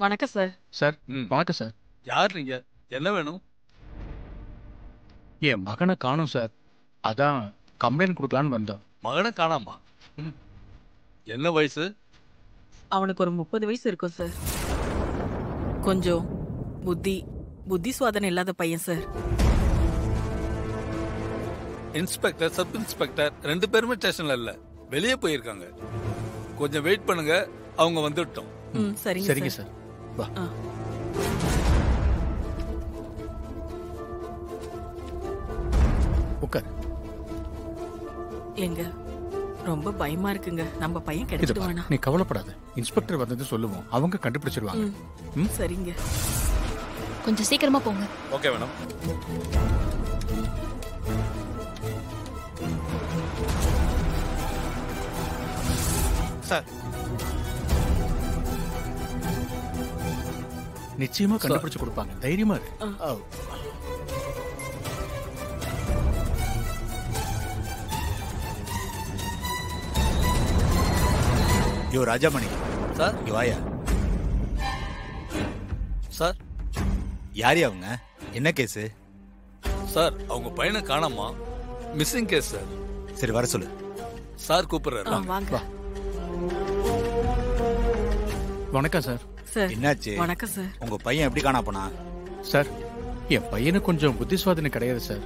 வணக்கம் sir. Sir வணக்கம் sir. யார் நீங்க? என்ன வேணும்? என் மகனை காணோம் சார். அதான் கம்ப்ளைண்ட் கொடுக்கலான்னு வந்தோம். மகனை காணாமா? என்ன வயசு? அவனுக்கு ஒரு 30 வயசு இருக்கும் சார். கொஞ்சம் புத்தி சுவாதனை இல்லாத பையன் சார். இன்ஸ்பெக்டர், சப் இன்ஸ்பெக்டர் 2 பேருமே ஸ்டேஷன்ல இல்ல, வெளியே போயிருக்காங்க. கொஞ்சம் வெயிட் பண்ணுங்க, அவங்க வந்துட்டோம். சரிங்க சார். வா. உட்கார். எங்க ரொம்ப பயமா இருக்குங்க. நம்ம பையன் கிடைச்சிடுவானா? நீ கவலைப்படாத. இன்ஸ்பெக்டர் வந்தது சொல்லுவோம், அவங்க கண்டுபிடிச்சிருவாங்க. சரிங்க. கொஞ்சம் சீக்கிரமா போங்க. Okay madam. சார் நிச்சயமா கண்டுபிடிச்சு கொடுப்பாங்க, தைரியமா இரு. யோ ராஜாமணி சார், இங்க வாயா. சார் யாரு அவங்க? என்ன கேஸ்? சார், அவங்க பையனை காணாமா, மிஸ்ஸிங் கேஸ் சார். சரி வர சொல்லு. சார் கூப்பிடுறாரு. வாங்க. வணக்கம் சார். சார் என்னாச்சு? வணக்கம் சார். உங்க பையன் எப்படி காணா போனா? சார், என் பையனு கொஞ்சம் புத்தி சுவாதனை கிடையாது சார்.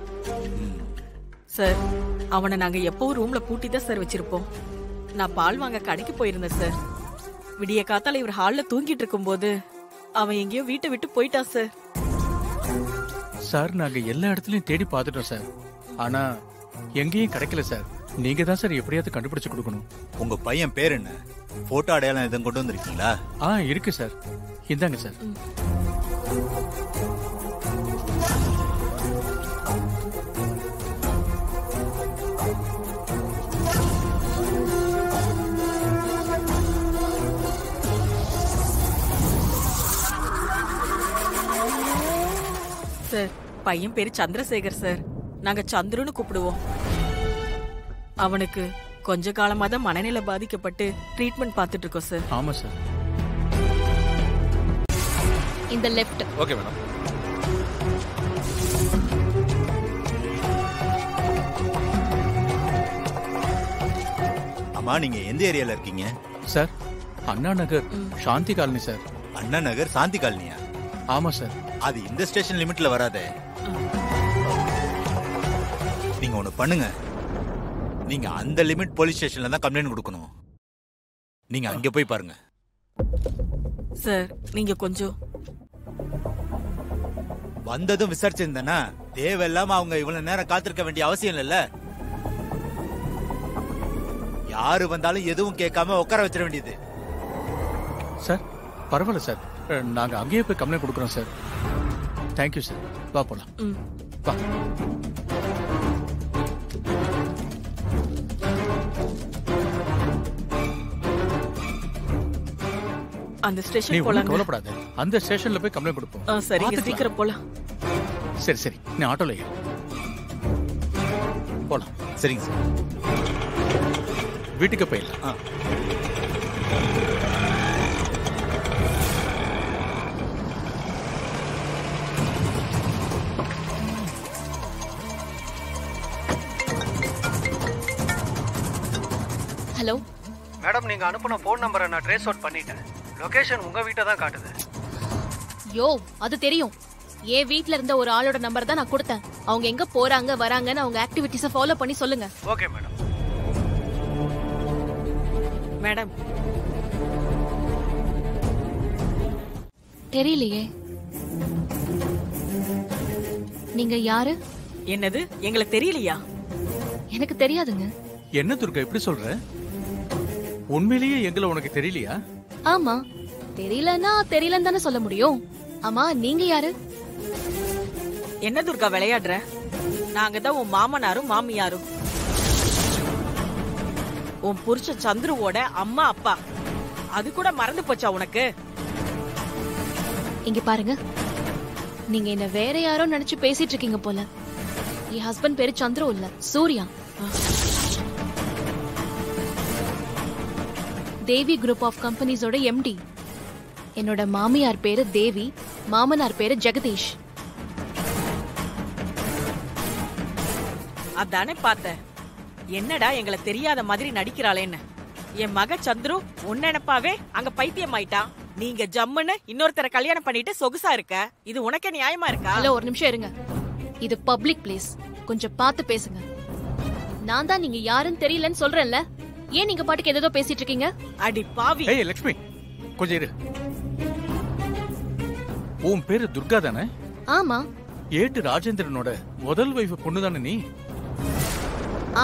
சார், அவனை நாங்க எப்பவும் ரூம்ல பூட்டி தான் சார் வச்சிருப்போம். நான் பால் வாங்க கடைக்கு போயிருந்தேன் சார். விடிய காத்தால இவர் ஹால்ல தூங்கிட்டு இருக்கும்போது அவன் எங்கேயோ வீட்டை விட்டு போயிட்டான் சார். சார், நாங்க எல்லா இடத்துலயும் தேடி பார்த்துட்டோம் சார். ஆனா எங்கேயும் கிடைக்கல சார். நீங்க தான் சார் எப்படியாவது கண்டுபிடிச்சு கொடுக்கணும். உங்க பையன் பேர் என்ன? போட்டோ அடையாளம் எதுவும் கொண்டு வந்திருக்கீங்களா? இருக்கு சார். இந்தாங்க சார். சார், பையன் பேரு சந்திரசேகர் சார். நாங்க சந்துருன்னு கூப்பிடுவோம். அவனுக்கு கொஞ்ச காலமா தான் மனநிலை பாதிக்கப்பட்டு ட்ரீட்மெண்ட் பார்த்துட்டு இருக்கோம் சார். ஆமா சார். இந்த லெஃப்ட். Okay madam. அம்மா, நீங்க எந்த ஏரியால இருக்கீங்க? சார், அண்ணா நகர் சாந்தி காலனி சார். அண்ணா நகர் சாந்தி காலனியா? ஆமா சார். அது இந்த ஸ்டேஷன் லிமிட்ல வராதே. நீங்க ஒண்ணு பண்ணுங்க, நீங்க அந்த லிமிட் போலீஸ் ஸ்டேஷன்ல தான் கம்ப்ளைண்ட் கொடுக்கணும். நீங்க அங்க போய் பாருங்க. சார், நீங்க கொஞ்சம் வந்ததும் விசாரிச்சிருந்தேன்னா தேவையில்லாம அவங்க இவ்வளவு நேரம் காத்திருக்க வேண்டிய அவசியம் இல்லைல்ல. யாரு வந்தாலும் எதுவும் கேட்காம உட்கார வச்சிட வேண்டியது. சார், பரவாயில்ல சார். நாங்க அங்கேயே போய் கம்ப்ளைண்ட் கொடுக்குறோம் சார். Thank you sir. வா போலாம். வா. அந்த ஸ்டேஷன் போலாம். கவலைப்படாத, அந்த ஸ்டேஷன்ல போய் கம்ப்ளைண்ட் கொடுப்போம். சரிங்க, சீக்கிரம் போலாம். சரி, நீ ஆட்டோல ஏறு. போலாம். சரிங்க சார். வீட்டுக்கு போயிடலாம். ஹலோ மேடம், நீங்க அனுப்புன போன் நம்பரை நான் ட்ரேஸ் அவுட் பண்ணிட்டேன். லொகேஷன் உங்க வீட்டை தான் காட்டுது. யோ, அது தெரியும். என் வீட்ல இருந்த ஒரு ஆளோட நம்பர் தான் நான் கொடுத்தேன். அவங்க எங்க போறாங்க வராங்கன்னு அவங்க ஆக்டிவிட்டிஸை ஃபாலோ பண்ணி சொல்லுங்க. Okay madam. மேடம், தெரியலையே. நீங்க யாரு? என்னது, எங்களுக்கு தெரியலையா? எனக்கு தெரியாதுங்க. என்ன துர்கா இப்படி சொல்ற? உண்மையிலேயே எங்களை உனக்கு தெரியலையா? ஆமா, தெரியலன்னா தெரியலன்னு தானே சொல்ல முடியும். ஆமா, நீங்க யாரு? என்ன துர்கா விளையாடுற? நாங்க தான் உன் மாமனாரும் மாமியாரும். உன் புருஷ சந்துருவோட அம்மா அப்பா. அது கூட மறந்து போச்சா உனக்கு? இங்க பாருங்க, நீங்க என்ன வேற யாரோ நினைச்சு பேசிட்டு இருக்கீங்க போல. என் ஹஸ்பண்ட் பேரு சந்துரு இல்ல, சூர்யா. தேவி குரூப் ஆஃப் கம்பெனிஸோட எம்டி. என்னோட மாமியார் பேரு தேவி, மாமனார் பேரு ஜெகதீஷ். அதானே பார்த்தேன். என்னடா எங்களை தெரியாத மாதிரி நடிக்கிறாளேன்னு. என் மக சந்துரு உன்ன நினைப்பாவே அங்க பைத்தியம் ஆயிட்டான். நீங்க ஜம்முன்னு இன்னொருத்தரை கல்யாணம் பண்ணிட்டு சொகுசா இருக்க. இது உனக்கே நியாயமா இருக்கா? ஹலோ, ஒரு நிமிஷம் இருங்க. இது பப்ளிக் பிளேஸ், கொஞ்சம் பார்த்து பேசுங்க. நான் தான் நீங்க யாருன்னு தெரியலன்னு சொல்றேன்ல, ஏன் நீங்க பாட்டுக்கு ஏதோ பேசிட்டு இருக்கீங்க? அடி பாவி. ஏய் லட்சுமி, கொஞ்சம் இரு. உன் பேரு துர்கா தானே? ஆமா. ஏட்டு ராஜேந்திரனோட முதல் வைஃப் பொண்ணு தானே நீ?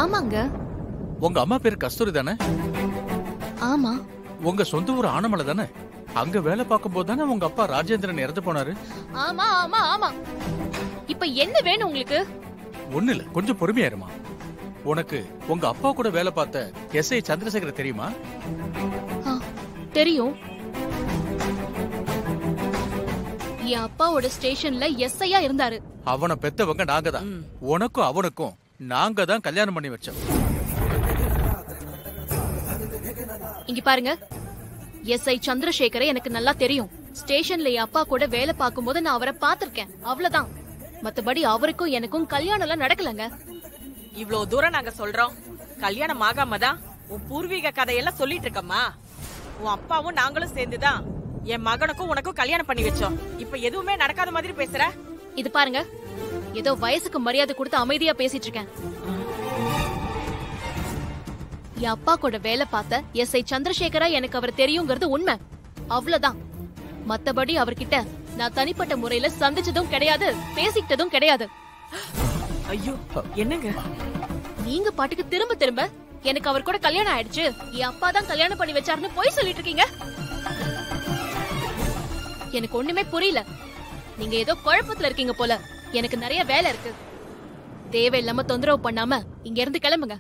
ஆமாங்க. உங்க அம்மா பேரு கஸ்தூரி தானே? ஆமா. உங்க சொந்த ஊர் ஆனமலை தானே? அங்க வேலை பார்க்கும் போது தானே உங்க அப்பா ராஜேந்திரன் இறந்து போனாரு? ஆமா ஆமா ஆமா. இப்ப என்ன வேணும் உங்களுக்கு? ஒண்ணு இல்ல, கொஞ்சம் பொறுமையா இருமா. உனக்கு உங்க அப்பா கூட வேலை பார்த்த எஸ்ஐ சந்திரசேகர் தெரியுமா? தெரியும். என் அப்பாவோட ஸ்டேஷன்ல எஸ்ஐயா இருந்தாரு. அவனை பெத்தவங்க நாங்க தான். உனக்கும் அவனுக்கும் நாங்க தான் கல்யாணம் பண்ணி வச்சோம். இங்க பாருங்க, எஸ்ஐ சந்திரசேகரை எனக்கு நல்லா தெரியும். ஸ்டேஷன்ல என் அப்பா கூட வேலை பார்க்கும் போது நான் அவரை பார்த்திருக்கேன், அவ்வளவுதான். மத்தபடி அவருக்கும் எனக்கும் கல்யாணம் எல்லாம் நடக்கலங்க. இவ்வளவு தூரம் நாங்க சொல்றோம், கல்யாணம் ஆகாம தான் உன் பூர்வீக கதையெல்லாம் சொல்லிட்டு இருக்கம்மா. உன் அப்பாவும் நாங்களும் சேர்ந்துதான் என் மகனுக்கும் உனக்கும் கல்யாணம் பண்ணி வச்சோம். இப்ப எதுவுமே நடக்காத மாதிரி பேசுற. இது பாருங்க, ஏதோ வயசுக்கு மரியாதை கொடுத்து அமைதியா பேசிட்டு இருக்கேன். என் அப்பா கூட வேலை பார்த்த எஸ்ஐ சந்திரசேகரா எனக்கு அவர் தெரியுங்கிறது உண்மை, அவ்வளவுதான். மத்தபடி அவர்கிட்ட நான் தனிப்பட்ட முறையில சந்திச்சதும் கிடையாது, பேசிக்கிட்டதும் கிடையாது. ஐயோ, என்னங்க நீங்க பாட்டுக்கு திரும்ப திரும்ப எனக்கு அவர் கூட கல்யாணம் ஆயிடுச்சு, என் அப்பா தான் கல்யாணம் பண்ணி வச்சாருன்னு போய் சொல்லிட்டு இருக்கீங்க. எனக்கு ஒண்ணுமே புரியல. நீங்க ஏதோ குழப்பத்துல இருக்கீங்க போல. எனக்கு நிறைய வேலை இருக்கு. தேவையில்லாம தொந்தரவு பண்ணாம இங்க இருந்து கிளம்புங்க.